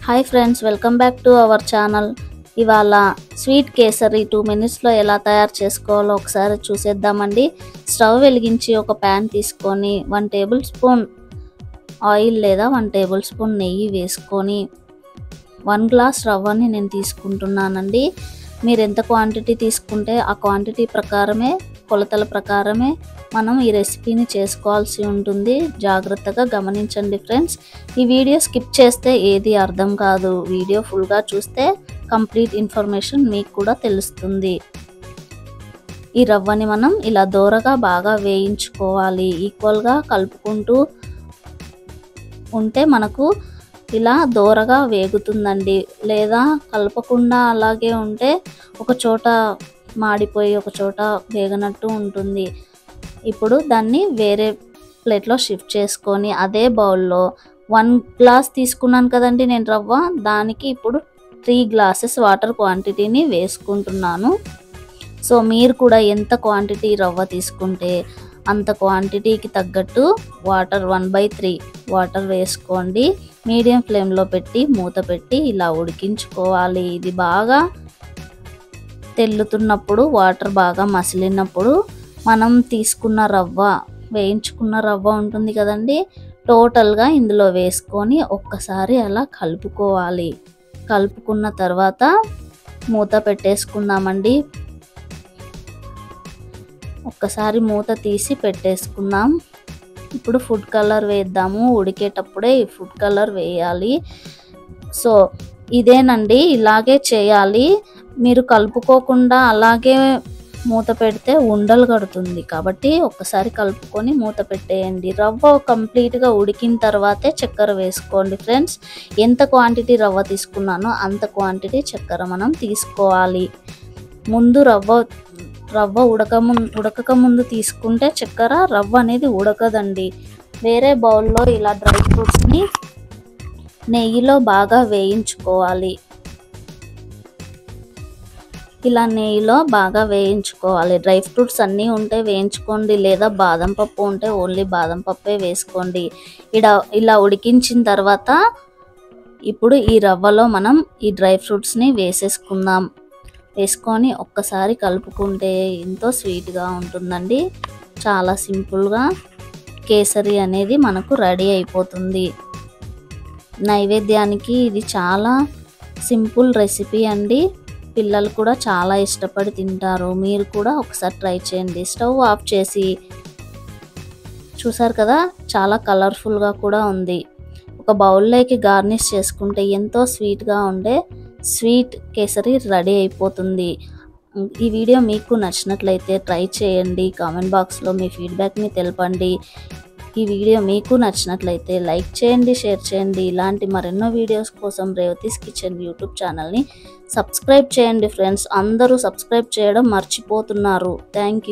Hi friends, welcome back to our channel. ఇవాళ sweet kesari 2 మినిట్స్లో ఎలా తయారు చేసుకోవాలో ఒకసారి చూసేద్దామండి. స్టవ్ వెలిగించి ఒక ప్యాన్ తీసుకొని 1 టేబుల్ స్పూన్ ఆయిల్ లేదా 1 టేబుల్ స్పూన్ నెయ్యి వేసుకొని 1 గ్లాస్ రవ్వని నేను తీసుకుంటున్నానండి. మీరు ఎంత క్వాంటిటీ తీసుకుంటే ఆ క్వాంటిటీ ప్రకారమే, కొలతల ప్రకారమే మనం ఈ రెసిపీని చేసుకోవాల్సి ఉంటుంది. జాగ్రత్తగా గమనించండి ఫ్రెండ్స్. ఈ వీడియో స్కిప్ చేస్తే ఏది అర్థం కాదు. వీడియో ఫుల్గా చూస్తే కంప్లీట్ ఇన్ఫర్మేషన్ మీకు కూడా తెలుస్తుంది. ఈ రవ్వని మనం ఇలా దోరగా బాగా వేయించుకోవాలి. ఈక్వల్గా కలుపుకుంటూ ఉంటే మనకు ఇలా దోరగా వేగుతుందండి. లేదా కలపకుండా అలాగే ఉంటే ఒక చోట మాడిపోయి ఒక చోట వేగనట్టు ఉంటుంది. ఇప్పుడు దాన్ని వేరే ప్లేట్లో షిఫ్ట్ చేసుకొని అదే బౌల్లో 1 గ్లాస్ తీసుకున్నాను కదండి నేను రవ్వ, దానికి ఇప్పుడు 3 గ్లాసెస్ వాటర్ క్వాంటిటీని వేసుకుంటున్నాను. సో మీరు కూడా ఎంత క్వాంటిటీ రవ్వ తీసుకుంటే అంత క్వాంటిటీకి తగ్గట్టు వాటర్ 1/3 వాటర్ వేసుకోండి. మీడియం ఫ్లేమ్లో పెట్టి మూత పెట్టి ఇలా ఉడికించుకోవాలి. ఇది బాగా తెల్లుతున్నప్పుడు, వాటర్ బాగా మసిలినప్పుడు మనం తీసుకున్న రవ్వ, వేయించుకున్న రవ్వ ఉంటుంది కదండి, టోటల్గా ఇందులో వేసుకొని ఒక్కసారి అలా కలుపుకోవాలి. కలుపుకున్న తర్వాత మూత పెట్టేసుకుందామండి. ఒక్కసారి మూత తీసి పెట్టేసుకుందాం. ఇప్పుడు ఫుడ్ కలర్ వేద్దాము. ఉడికేటప్పుడే ఈ ఫుడ్ కలర్ వేయాలి. సో ఇదేనండి, ఇలాగే చేయాలి. మీరు కలుపుకోకుండా అలాగే మూత పెడితే ఉండలు కడుతుంది. కాబట్టి ఒక్కసారి కలుపుకొని మూత పెట్టేయండి. రవ్వ కంప్లీట్గా ఉడికిన తర్వాతే చక్కెర వేసుకోండి ఫ్రెండ్స్. ఎంత క్వాంటిటీ రవ్వ తీసుకున్నానో అంత క్వాంటిటీ చక్కెర మనం తీసుకోవాలి. ముందు రవ్వ ఉడకక ముందు తీసుకుంటే చక్కెర, రవ్వ అనేది ఉడకదండి. వేరే బౌల్లో ఇలా డ్రై ఫ్రూట్స్ని నెయ్యిలో బాగా వేయించుకోవాలి. ఇలా నెయ్యిలో బాగా వేయించుకోవాలి. డ్రై ఫ్రూట్స్ అన్నీ ఉంటే వేయించుకోండి, లేదా బాదం పప్పు ఉంటే ఓన్లీ బాదం పప్పే వేసుకోండి. ఇలా ఉడికించిన తర్వాత ఇప్పుడు ఈ రవ్వలో మనం ఈ డ్రై ఫ్రూట్స్ని వేసేసుకుందాం. వేసుకొని ఒక్కసారి కలుపుకుంటే ఎంతో స్వీట్గా ఉంటుందండి. చాలా సింపుల్గా కేసరి అనేది మనకు రెడీ అయిపోతుంది. నైవేద్యానికి ఇది చాలా సింపుల్ రెసిపీ అండి. పిల్లలు కూడా చాలా ఇష్టపడి తింటారు. మీరు కూడా ఒకసారి ట్రై చేయండి. స్టవ్ ఆఫ్ చేసి చూసారు కదా, చాలా కలర్ఫుల్గా కూడా ఉంది. ఒక బౌల్లోకి గార్నిష్ చేసుకుంటే ఎంతో స్వీట్గా ఉండే స్వీట్ కేసరి రెడీ అయిపోతుంది. ఈ వీడియో మీకు నచ్చినట్లయితే ట్రై చేయండి. కామెంట్ బాక్స్లో మీ ఫీడ్బ్యాక్ని తెలపండి. ఈ వీడియో మీకు నచ్చినట్లయితే లైక్ చేయండి, షేర్ చేయండి. ఇలాంటి మరెన్నో వీడియోస్ కోసం రేవతీస్ కిచెన్ యూట్యూబ్ ఛానల్ని సబ్స్క్రైబ్ చేయండి ఫ్రెండ్స్. అందరూ సబ్స్క్రైబ్ చేయడం మర్చిపోతున్నారు. Thank you.